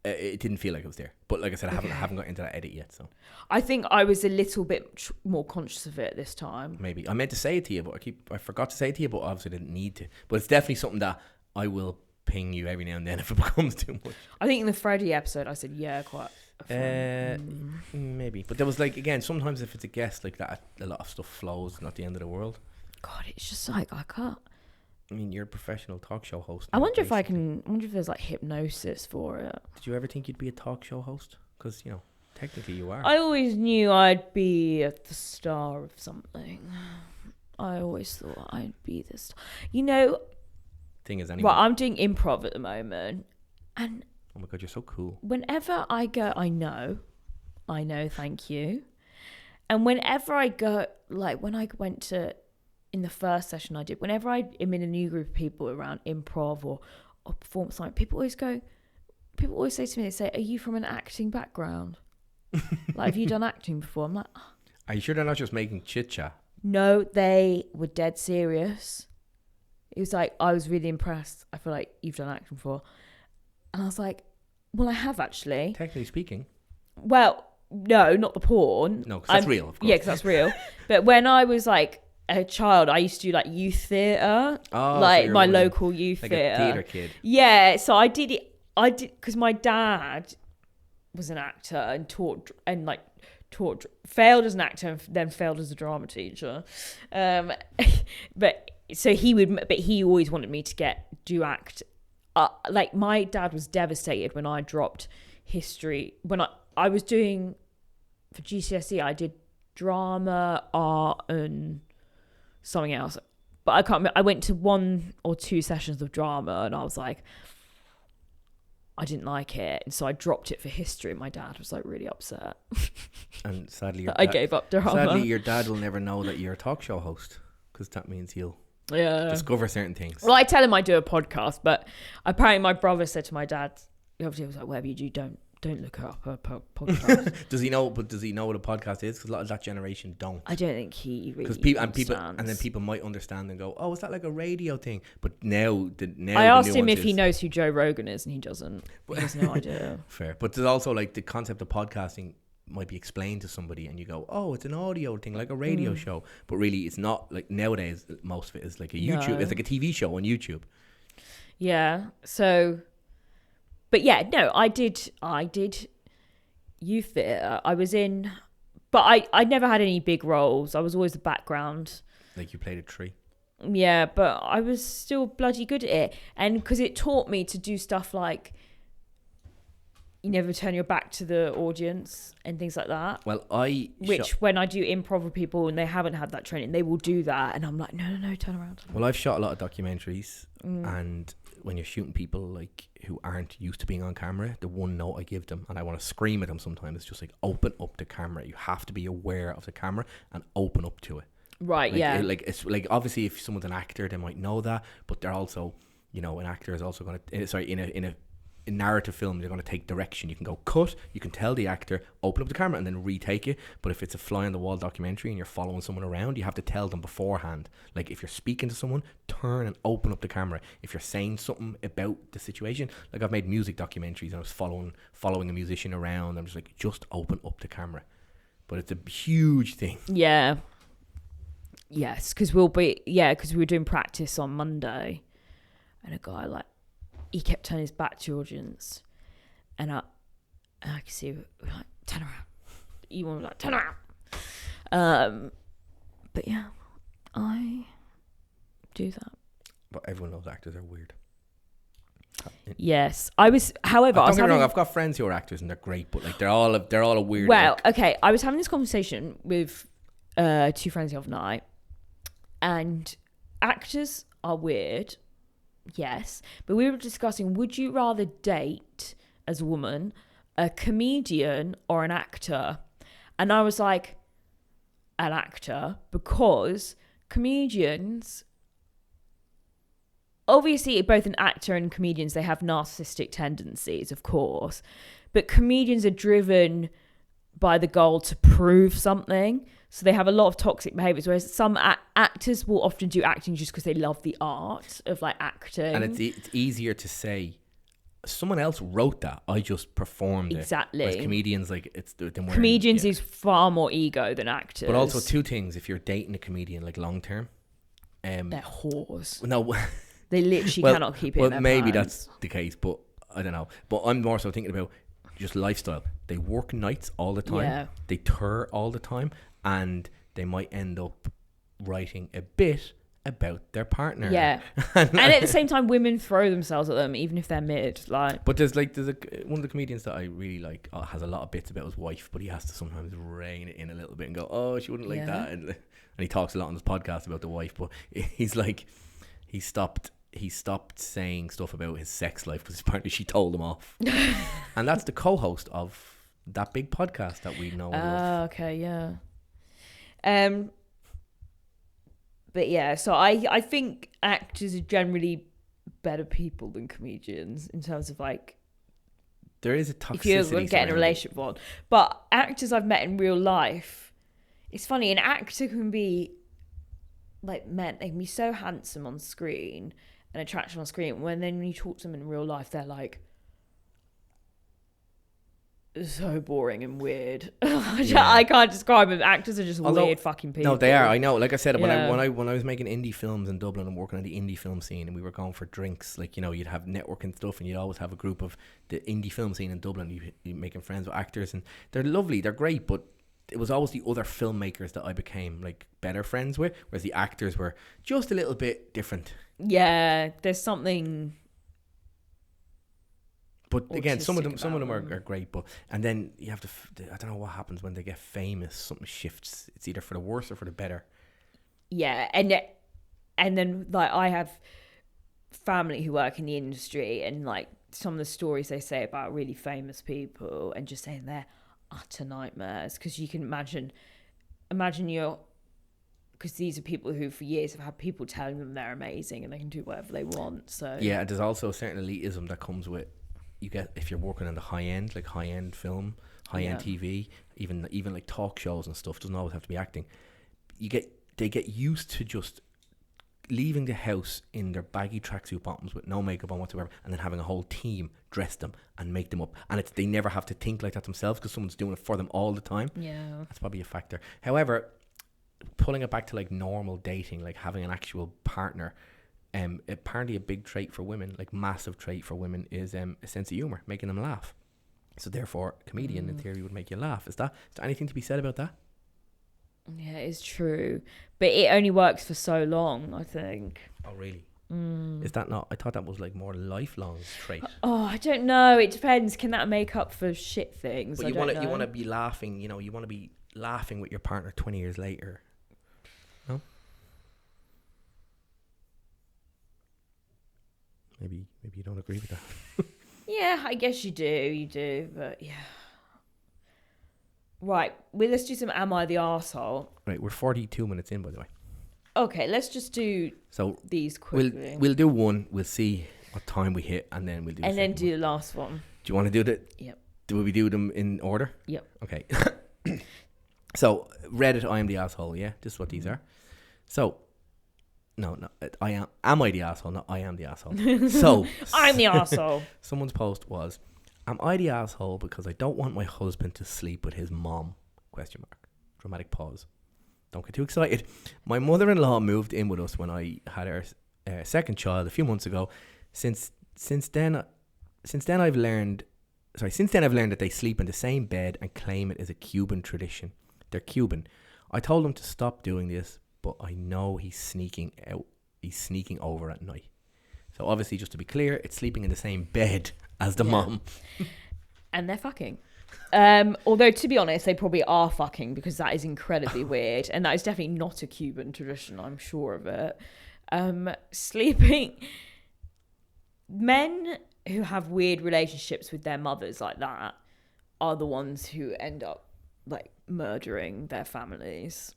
didn't feel like it was there. But like I said, I haven't got into that edit yet. So
I think I was a little bit more conscious of it this time.
Maybe I meant to say it to you, but I forgot to say it to you. But obviously didn't need to. But it's definitely something that I will ping you every now and then if it becomes too much.
I think in the Freddie episode I said yeah quite
maybe, but there was again sometimes if it's a guest like that a lot of stuff flows, not the end of the world.
God, it's just I can't.
I mean, you're a professional talk show host.
I wonder if there's hypnosis for it.
Did you ever think you'd be a talk show host? Because technically you are.
I always knew I'd be the star of something. I always thought I'd be the star.
Thing is, anyway.
Right, I'm doing improv at the moment, and
oh my God, you're so cool.
Whenever I go, I know, thank you. And whenever I go, when I went to in the first session I did, whenever I am in a new group of people around improv or performance, people always say to me, they say, "Are you from an acting background? Have you done acting before?" I'm like, oh.
Are you sure they're not just making chit chat?
No, they were dead serious. It was I was really impressed. I feel like you've done acting before. And I was like, well, I have actually.
Technically speaking.
Well, no, not the porn.
No, because that's real, of course.
Yeah, because that's real. But when I was like a child, I used to do like youth theatre, like
so
my local youth
like
theatre.
a theatre kid.
Yeah, so I did it. I did because my dad was an actor and failed as an actor and then failed as a drama teacher. But he always wanted me to do act. Like my dad was devastated when I dropped history. When I was doing for GCSE, I did drama, art, and something else. But I can't remember. I went to 1 or 2 sessions of drama, and I was like, I didn't like it, and so I dropped it for history. And my dad was like really upset.
And sadly,
I gave up drama.
Sadly, your dad will never know that you're a talk show host, because that means he'll discover certain things.
Well, I tell him I do a podcast, but apparently my brother said to my dad, obviously he was like, whatever you do, don't look up a podcast.
Does he know? But does he know what a podcast is? Because a lot of that generation don't.
I don't think he really. Because
people might understand and go, "Oh, is that like a radio thing?" But now,
I asked him if he knows who Joe Rogan is, and he doesn't. He has no idea.
Fair, but there's also like the concept of podcasting might be explained to somebody, and you go, "Oh, it's an audio thing, like a radio show." But really, it's not. Like nowadays, most of it is like a YouTube. No. It's like a TV show on YouTube.
Yeah. So. But yeah, no, I did youth theatre. I was in, but I never had any big roles. I was always the background.
Like you played a tree.
Yeah, but I was still bloody good at it. And because it taught me to do stuff like you never turn your back to the audience and things like that.
Well,
when I do improv with people and they haven't had that training, they will do that. And I'm like, no, turn around.
Well, I've shot a lot of documentaries and when you're shooting people like who aren't used to being on camera, the one note I give them, and I want to scream at them sometimes, is just like, open up the camera. You have to be aware of the camera and open up to it.
Right.
Like,
yeah.
It's like obviously if someone's an actor, they might know that, but they're also, an actor is also going to in a narrative film, they're going to take direction. You can go cut, you can tell the actor, open up the camera and then retake it. But if it's a fly on the wall documentary and you're following someone around, you have to tell them beforehand. Like if you're speaking to someone, turn and open up the camera. If you're saying something about the situation, like I've made music documentaries and I was following a musician around, I'm just like, just open up the camera. But it's a huge thing.
Yeah. Yes, because we were doing practice on Monday and a guy he kept turning his back to the audience, and I could see like, turn around. You want to turn around. But yeah, I do that.
But everyone knows actors are weird.
Yes, I was. However,
don't get me wrong. I've got friends who are actors and they're great, but like they're all a weird.
Well, okay. I was having this conversation with 2 friends the other night, and actors are weird. Yes, but we were discussing, would you rather date, as a woman, a comedian or an actor? And I was like, an actor, because comedians, obviously both an actor and comedians, they have narcissistic tendencies, of course, but comedians are driven by the goal to prove something. So they have a lot of toxic behaviors, whereas some actors will often do acting just because they love the art of like acting.
And it's easier to say, someone else wrote that, I just performed
exactly.
it. Whereas comedians, like
comedians is far more ego than actors.
But also 2 things: if you're dating a comedian like long term,
they're whores.
No,
they literally cannot keep it.
Well,
in their
maybe
pants.
that's the case, but I don't know. But I'm more so thinking about just lifestyle. They work nights all the time.
Yeah.
They tour all the time. And they might end up writing a bit about their partner.
Yeah. And at the same time, women throw themselves at them, even if they're mid. Like,
but there's one of the comedians that I really like has a lot of bits about his wife, but he has to sometimes rein it in a little bit and go, oh, she wouldn't like that. And he talks a lot on his podcast about the wife, but he's like, he stopped saying stuff about his sex life because apparently she told him off. And that's the co-host of that big podcast that we know and love.
Okay, yeah. But yeah, so I think actors are generally better people than comedians in terms of like,
there is a toxicity
if you're going to get in a relationship on. But actors I've met in real life, it's funny, an actor can be like they can be so handsome on screen and attractive on screen, when you talk to them in real life, they're like so boring and weird. I can't describe them. Actors are just weird fucking people.
No, they are. I know. Like I said, when I was making indie films in Dublin and working on the indie film scene, and we were going for drinks, like, you know, you'd have networking stuff, and you'd always have a group of the indie film scene in Dublin. You're making friends with actors, and they're lovely, they're great, but it was always the other filmmakers that I became like better friends with, whereas the actors were just a little bit different.
Yeah, there's something.
But again, some of them are great. But and then you have to. I don't know what happens when they get famous. Something shifts. It's either for the worse or for the better.
Yeah, and then like I have family who work in the industry, and like some of the stories they say about really famous people, and just saying they're utter nightmares, because you can imagine because these are people who for years have had people telling them they're amazing and they can do whatever they want. So
yeah, there's also a certain elitism that comes with, you get, if you're working on the high end, like high end film, high end TV, even like talk shows and stuff, doesn't always have to be acting. They get used to just leaving the house in their baggy tracksuit bottoms with no makeup on whatsoever, and then having a whole team dress them and make them up, and they never have to think like that themselves because someone's doing it for them all the time.
Yeah,
that's probably a factor. However, pulling it back to like normal dating, like having an actual partner, apparently a big trait for women, like massive trait for women, is a sense of humor, making them laugh. So therefore a comedian in theory would make you laugh. Is there anything to be said about that?
Yeah, it's true, but it only works for so long, I think.
Oh really? Is that not? I thought that was like more lifelong trait.
Oh, I don't know, it depends. Can that make up for shit things?
But you want to be laughing, you know, you want to be laughing with your partner 20 years later. No? Maybe you don't agree with that.
Yeah, I guess you do, but yeah. Right, well, let's do some Am I the Arsehole?
Right, we're 42 minutes in, by the way.
Okay, let's just do these quickly.
We'll do one, we'll see what time we hit, and then we'll do
the last one.
Do you want to do that?
Yep.
Do we do them in order?
Yep.
Okay. So, Reddit, I am the asshole, yeah? This is what these are. So, no, am I the asshole? Not I am the asshole. So,
I'm the asshole.
Someone's post was, am I the asshole because I don't want my husband to sleep with his mom? ? Dramatic pause. Don't get too excited. My mother-in-law moved in with us when I had our second child a few months ago. Since then I've learned that they sleep in the same bed and claim it is a Cuban tradition. They're Cuban. I told him to stop doing this, but I know he's sneaking over at night. So obviously, just to be clear, it's sleeping in the same bed as the mom.
And they're fucking. Although, to be honest, they probably are fucking, because that is incredibly weird. And that is definitely not a Cuban tradition, I'm sure of it. Sleeping. Men who have weird relationships with their mothers like that are the ones who end up like murdering their families.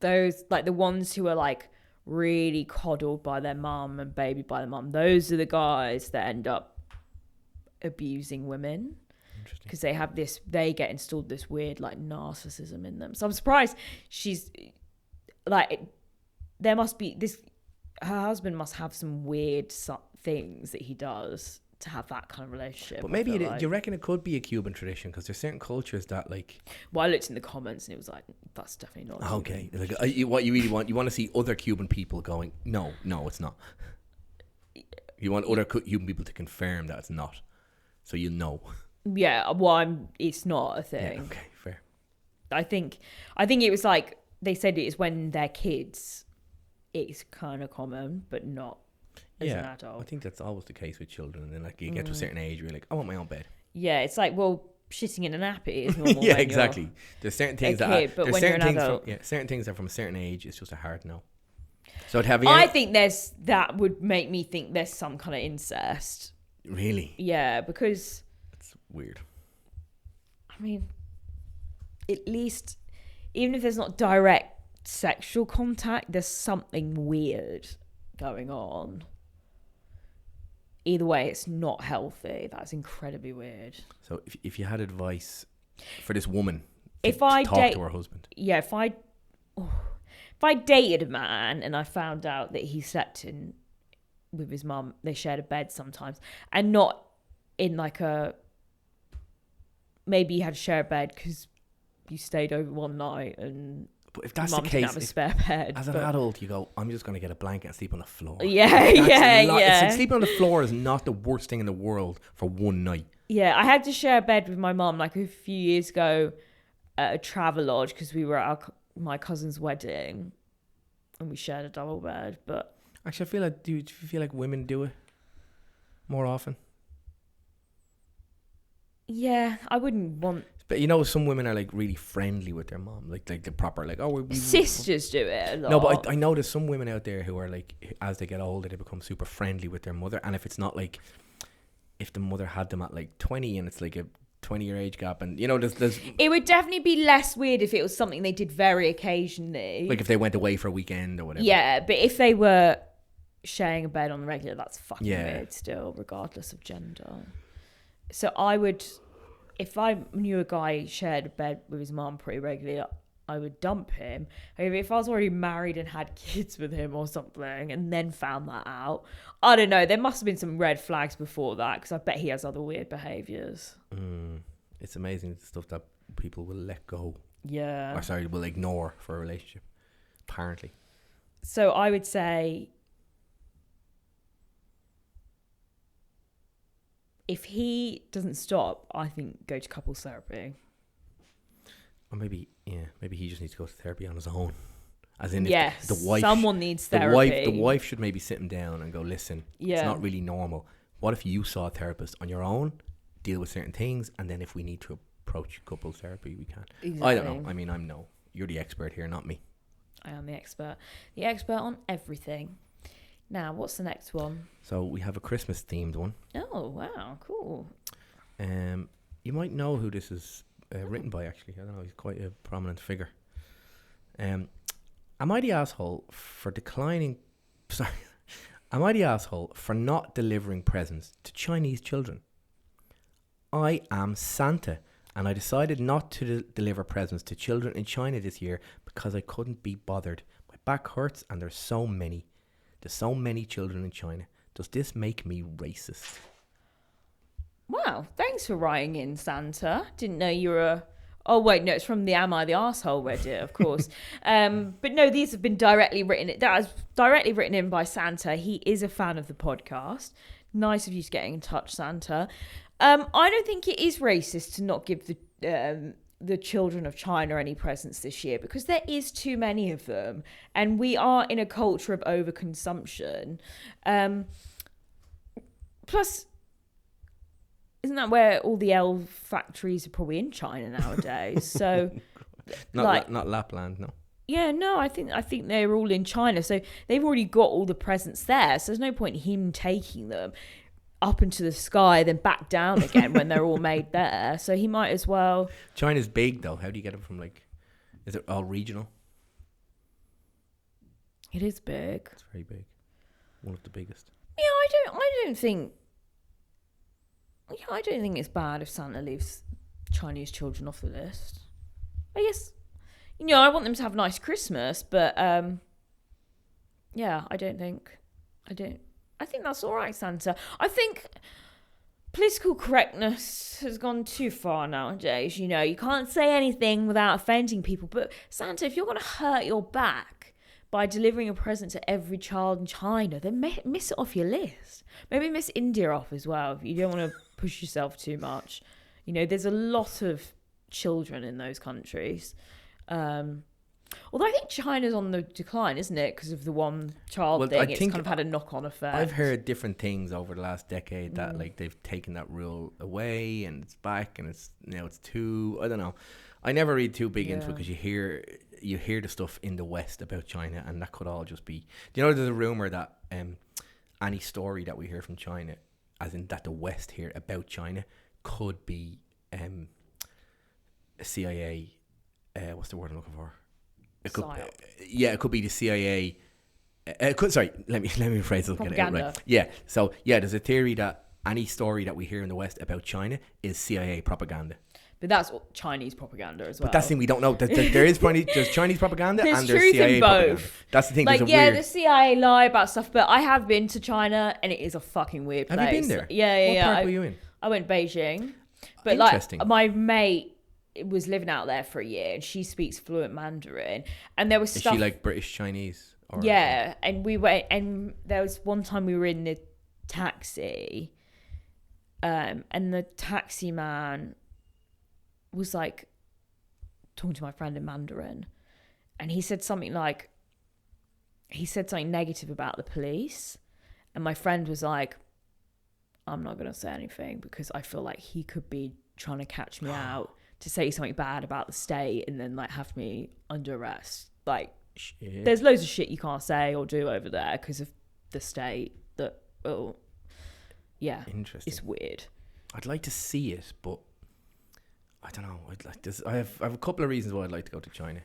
Those, like the ones who are like really coddled by their mum and babied by their mum, those are the guys that end up abusing women, because they get installed this weird like narcissism in them. So I'm surprised she's like, there must be this, her husband must have some weird things that he does to have that kind of relationship.
But maybe do you reckon it could be a Cuban tradition? Because there's certain cultures that like.
Well, I looked in the comments and it was like, that's definitely not.
Okay, like what you really want to see other Cuban people going, no, it's not. You want other Cuban people to confirm that it's not, so you know.
Yeah, well, it's not a thing.
Yeah, okay, fair.
I think it was like they said it is when they're kids, it's kind of common, but not. As an adult.
I think that's always the case with children. And then like you get to a certain age, you're like, I want my own bed.
Yeah, it's like, well, shitting in a nappy is normal.
Yeah, exactly. There's certain things
but when you're an adult,
certain things that from a certain age, it's just a hard no. So
I think that would make me think there's some kind of incest.
Really?
Yeah, because
it's weird.
I mean, at least even if there's not direct sexual contact, there's something weird going on. Either way, it's not healthy. That's incredibly weird.
So if you had advice for this woman
to talk
to her husband.
Yeah, if I dated a man and I found out that he slept with his mum, they shared a bed sometimes, and not in like a maybe you had to share a bed because you stayed over one night and
but if that's
mum
the
didn't
case,
have a spare bed.
as an adult, you go, I'm just going to get a blanket and sleep on the floor.
Yeah.
It's like sleeping on the floor is not the worst thing in the world for one night.
Yeah, I had to share a bed with my mum like a few years ago at a Travelodge because we were at my cousin's wedding and we shared a double bed. But
actually, I feel like, do you feel like women do it more often?
Yeah, I wouldn't want.
But you know, some women are like really friendly with their mom, like the proper like, oh,
sisters do it a lot.
No, but I know there's some women out there who are like, as they get older, they become super friendly with their mother. And if it's not like, if the mother had them at like 20 and it's like a 20-year age gap, and you know, there's
it would definitely be less weird if it was something they did very occasionally,
like if they went away for a weekend or whatever.
Yeah, but if they were sharing a bed on the regular, that's fucking weird still, regardless of gender. So I would, if I knew a guy shared a bed with his mum pretty regularly, I would dump him. However, if I was already married and had kids with him or something and then found that out, I don't know, there must have been some red flags before that because I bet he has other weird behaviours.
It's amazing the stuff that people will let go.
Yeah.
Or sorry, will ignore for a relationship, apparently.
So I would say, if he doesn't stop, I think go to couples therapy.
Or maybe he just needs to go to therapy on his own. As in,
yes,
the wife,
someone needs therapy.
The wife should maybe sit him down and go, listen, it's not really normal. What if you saw a therapist on your own, deal with certain things, and then if we need to approach couples therapy, we can. Exactly. I don't know. I mean, you're the expert here, not me.
I am the expert. The expert on everything. Now, what's the next one?
So we have a Christmas themed one.
Oh, wow, cool.
You might know who this is written by, actually. I don't know, he's quite a prominent figure. Am I the asshole for Am I the asshole for not delivering presents to Chinese children? I am Santa, and I decided not to deliver presents to children in China this year because I couldn't be bothered. My back hurts and there's so many. There's so many children in China. Does this make me racist?
Wow, thanks for writing in, Santa. Didn't know you were a... Oh, wait, no, it's from the Am I the Arsehole Reddit, of course. But no, these have been directly written... That was directly written in by Santa. He is a fan of the podcast. Nice of you to get in touch, Santa. I don't think it is racist to not give the children of China any presents this year because there is too many of them. And we are in a culture of overconsumption. Plus... Isn't that where all the elf factories are probably in China nowadays? So,
not Lapland, no.
Yeah, no, I think they're all in China. So they've already got all the presents there. So there's no point in him taking them up into the sky, then back down again when they're all made there. So he might as well.
China's big though. How do you get them from is it all regional?
It is big.
It's very big. One of the biggest.
Yeah, I don't think it's bad if Santa leaves Chinese children off the list. I guess, I want them to have a nice Christmas, but I think that's all right, Santa. I think political correctness has gone too far nowadays. You can't say anything without offending people. But Santa, if you're going to hurt your back by delivering a present to every child in China, then miss it off your list. Maybe miss India off as well if you don't want to push yourself too much. There's a lot of children in those countries. Although I think China's on the decline, isn't it? Because of the one child thing. It's kind of had a knock-on effect.
I've heard different things over the last decade that they've taken that rule away and it's back and it's two. I don't know. I never read too big into it because you hear the stuff in the West about China and that could all just be... there's a rumour that any story that we hear from China, as in that the West hear about China, could be CIA... what's the word I'm looking for? It could, it could be the CIA. Let me rephrase it.
Propaganda.
Get it right. Yeah. So there's a theory that any story that we hear in the West about China is CIA propaganda.
But that's Chinese propaganda as well.
But that's the thing we don't know. There's Chinese propaganda and there's CIA
in both.
Propaganda. That's the thing.
The CIA lie about stuff. But I have been to China and it is a fucking weird place.
Have you been there?
Yeah.
What part were you in?
I went Beijing. But like
Interesting.
my mate was living out there for a year, and she speaks fluent Mandarin. And there was
Is
stuff.
she like British Chinese? Or
Yeah, and we went, and there was one time we were in the taxi, and the taxi man was like talking to my friend in Mandarin, and he said something negative about the police, and my friend was like, I'm not gonna say anything because I feel like he could be trying to catch me out to say something bad about the state and then like have me under arrest. Like,
shit.
There's loads of shit you can't say or do over there because of the state.
Interesting.
It's weird.
I'd like to see it, but I don't know. I'd like this. I have a couple of reasons why I'd like to go to China.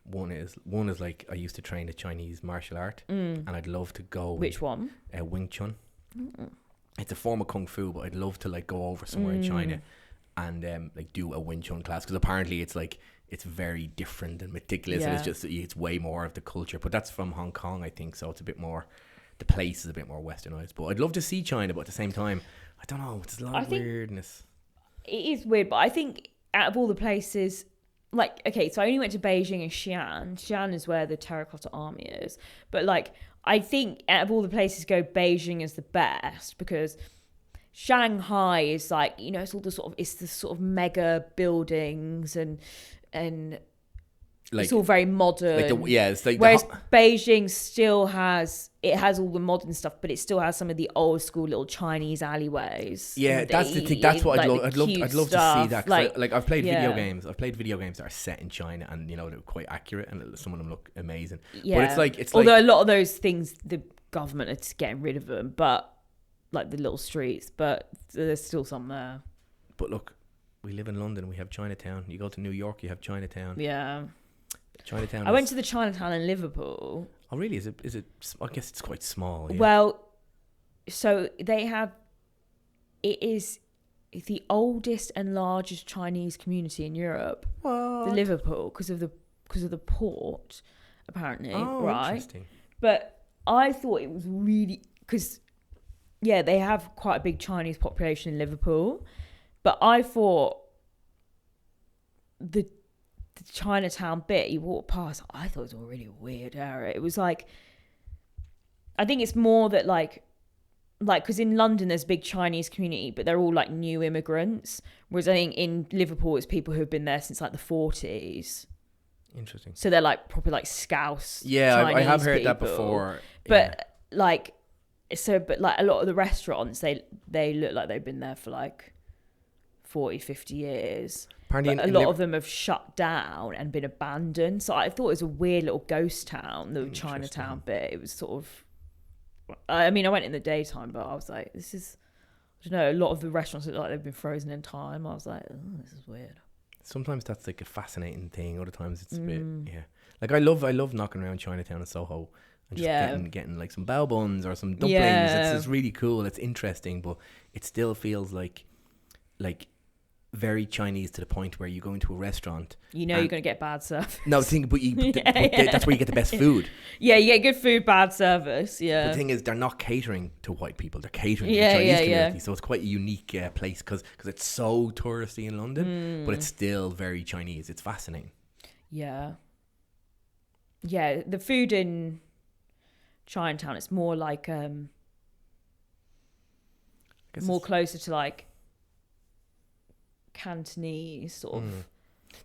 One is like I used to train a Chinese martial art, and I'd love to go.
Which one?
Wing Chun. It's a form of kung fu, but I'd love to like go over somewhere in China and like do a Wing Chun class, because apparently it's like it's very different and meticulous, and it's way more of the culture. But that's from Hong Kong, I think, so it's a bit more. The place is a bit more westernized, but I'd love to see China. But at the same time, I don't know. There's a lot of weirdness.
It is weird, but I think out of all the places, like, okay, so I only went to Beijing and Xi'an. Xi'an is where the Terracotta Army is. But like, I think out of all the places to go, Beijing is the best, because Shanghai is like, you know, it's all the sort of, it's the sort of mega buildings and like, it's all very modern.
Like it's like
whereas Beijing still has all the modern stuff, but it still has some of the old school little Chinese alleyways.
Yeah, that's the thing. That's what
like
I'd love to see that. Like I've played
yeah.
video games. I've played video games that are set in China, and you know they're quite accurate, and some of them look amazing.
Yeah.
But it's
although
like,
a lot of those things, the government are just getting rid of them, but like the little streets, but there's still some there.
But look, we live in London. We have Chinatown. You go to New York, you have Chinatown.
Yeah.
Chinatown.
I went to the Chinatown in Liverpool.
Oh, really? Is it? I guess it's quite small. Yeah.
Well, so they have. It is the oldest and largest Chinese community in Europe.
What?
The Liverpool, because of the port, apparently.
Oh,
right.
Interesting.
But I thought it was really because, yeah, they have quite a big Chinese population in Liverpool, but I thought the Chinatown bit you walk past, I thought it was a really weird area. It was like, I think it's more that like because in London there's a big Chinese community, but they're all like new immigrants, whereas I think in Liverpool it's people who've been there since like the 40s.
Interesting.
So they're like proper like Scouse.
Yeah,
Chinese
I have heard
people.
that before.
But like, but a lot of the restaurants, they look like they've been there for like 40, 50 years. But a lot of them have shut down and been abandoned. So I thought it was a weird little ghost town, the Chinatown bit. It was sort of, I mean, I went in the daytime, but I was like, this is, I don't know, a lot of the restaurants look like they've been frozen in time. I was like, oh, this is weird.
Sometimes that's like a fascinating thing. Other times it's a bit, Like I love knocking around Chinatown and Soho and just getting like some bao buns or some dumplings.
Yeah.
It's really cool. It's interesting, but it still feels like very Chinese to the point where you go into a restaurant. You
know you're going to get bad service.
No, that's where you get the best food.
Yeah, you get good food, bad service. Yeah.
But the thing is, they're not catering to white people. They're catering to the Chinese community. So it's quite a unique place because it's so touristy in London, but it's still very Chinese. It's fascinating.
Yeah. Yeah, the food in Chinatown, it's more like more closer to like Cantonese sort of.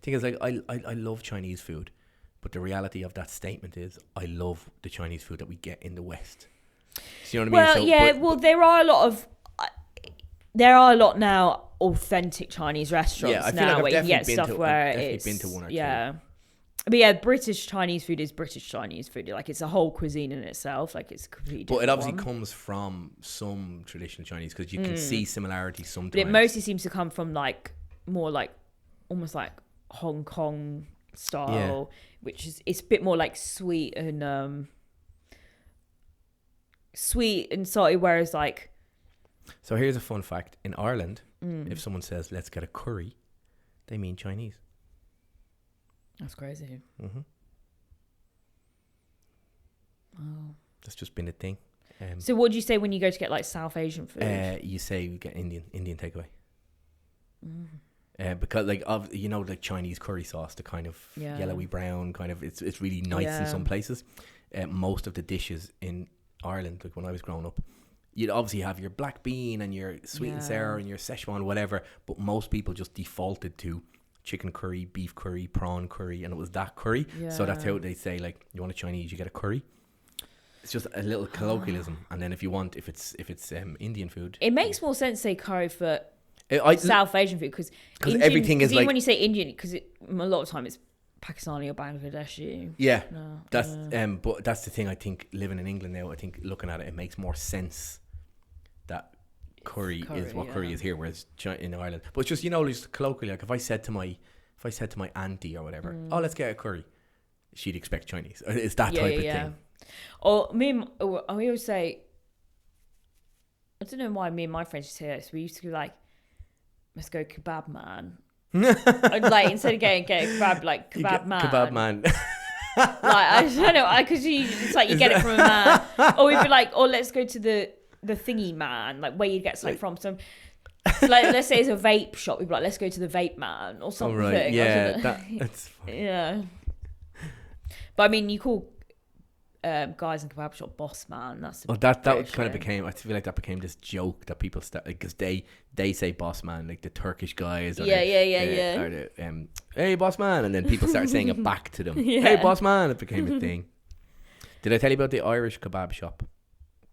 Thing is, like I love Chinese food, but the reality of that statement is I love the Chinese food that we get in the West. So you know what I mean?
Well, there are a lot now authentic Chinese restaurants now where you get stuff where it's
been to one or two.
Yeah. But yeah, British Chinese food is British Chinese food. Like it's a whole cuisine in itself. Like it's completely different.
But it obviously comes from some traditional Chinese because you can see similarities sometimes.
But it mostly seems to come from like more like almost like Hong Kong style, which is it's a bit more like sweet and salty. Whereas like,
so here's a fun fact: in Ireland, if someone says "let's get a curry," they mean Chinese.
That's crazy.
Mm-hmm.
Oh.
That's just been a thing.
So what do you say when you go to get like South Asian food?
You say you get Indian takeaway. Because like of like Chinese curry sauce, the kind of yellowy brown kind of, it's really nice in some places. Most of the dishes in Ireland, like when I was growing up, you'd obviously have your black bean and your sweet and sour and your Szechuan, whatever, but most people just defaulted to chicken curry, beef curry, prawn curry, and it was that curry. So that's how they say, like, you want a Chinese, you get a curry. It's just a little colloquialism. And then if it's Indian food,
it makes more sense to say curry for South Asian food, because
everything is
even
like,
when you say Indian, because a lot of time it's Pakistani or Bangladeshi.
Yeah, but that's the thing. I think living in England now, I think looking at it, it makes more sense that curry is what curry is here, whereas in Ireland. But it's just just colloquially, like if I said to my auntie or whatever, oh, let's get a curry, she'd expect Chinese. It's that type of thing.
Or we always say, I don't know why me and my friends used to say this. We used to be like, let's go kebab man. Like instead of getting kebab, like kebab man.
Kebab man.
Like I don't know, because it's like you get it from a man. Or we'd be like, let's go to the thingy man, like where you get something from. So like let's say it's a vape shop, we'd be like, let's go to the vape man or something.
Oh, right. Yeah, that's fine.
Yeah. But I mean, you call guys in kebab shop boss man. That's
that kind of became. I feel like that became this joke that people start, because they say boss man, like the Turkish guys. Or hey boss man, and then people started saying it back to them. Hey boss man, it became a thing. Did I tell you about the Irish kebab shop?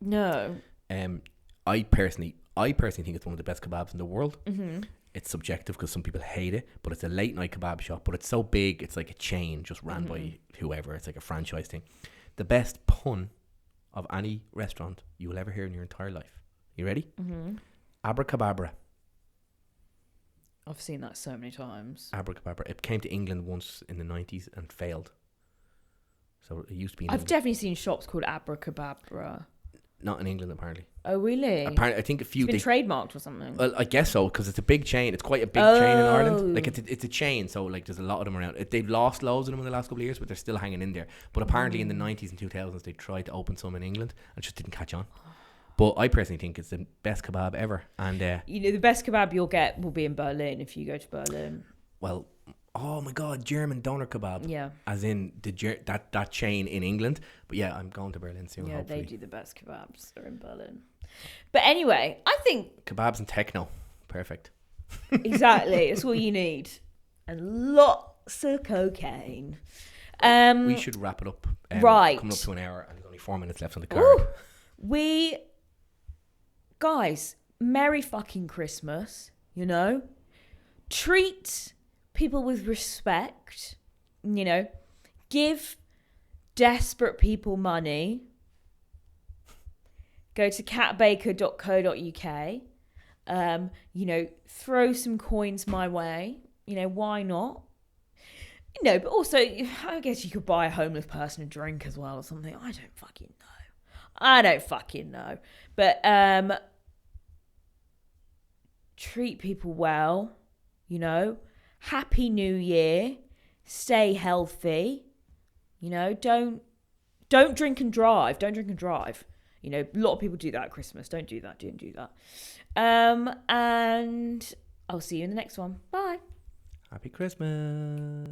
No.
I personally think it's one of the best kebabs in the world. Mm-hmm. It's subjective because some people hate it, but it's a late night kebab shop. But it's so big, it's like a chain just ran by whoever. It's like a franchise thing. The best pun of any restaurant you will ever hear in your entire life. You ready? Mm-hmm. Abracababra.
I've seen that so many times.
Abracababra. It came to England once in the 90s and failed. So it used to be.
I've definitely seen shops called Abracababra.
Not in England, apparently.
Oh, really?
Apparently, I think a few.
It's been trademarked or something.
Well, I guess so, because it's a big chain. It's quite a big chain in Ireland. Like it's a chain, so like there's a lot of them around. They've lost loads of them in the last couple of years, but they're still hanging in there. But apparently, in the 90s and 2000s, they tried to open some in England and just didn't catch on. But I personally think it's the best kebab ever. And
the best kebab you'll get will be in Berlin if you go to Berlin.
Well, oh my God, German doner kebab.
Yeah.
As in that chain in England. But yeah, I'm going to Berlin soon.
Yeah,
hopefully.
they do the best kebabs. They're in Berlin. But anyway, I think
kebabs and techno, perfect.
Exactly, it's all you need, and lots of cocaine.
We should wrap it up.
Right,
coming up to an hour, and there's only 4 minutes left on the card.
Guys, Merry fucking Christmas. Treat people with respect. Give desperate people money. Go to catbaker.co.uk. Throw some coins my way. Why not? But also, I guess you could buy a homeless person a drink as well or something. I don't fucking know. But treat people well. Happy New Year. Stay healthy. Don't drink and drive. A lot of people do that at Christmas. Don't do that. And I'll see you in the next one. Bye.
Happy Christmas.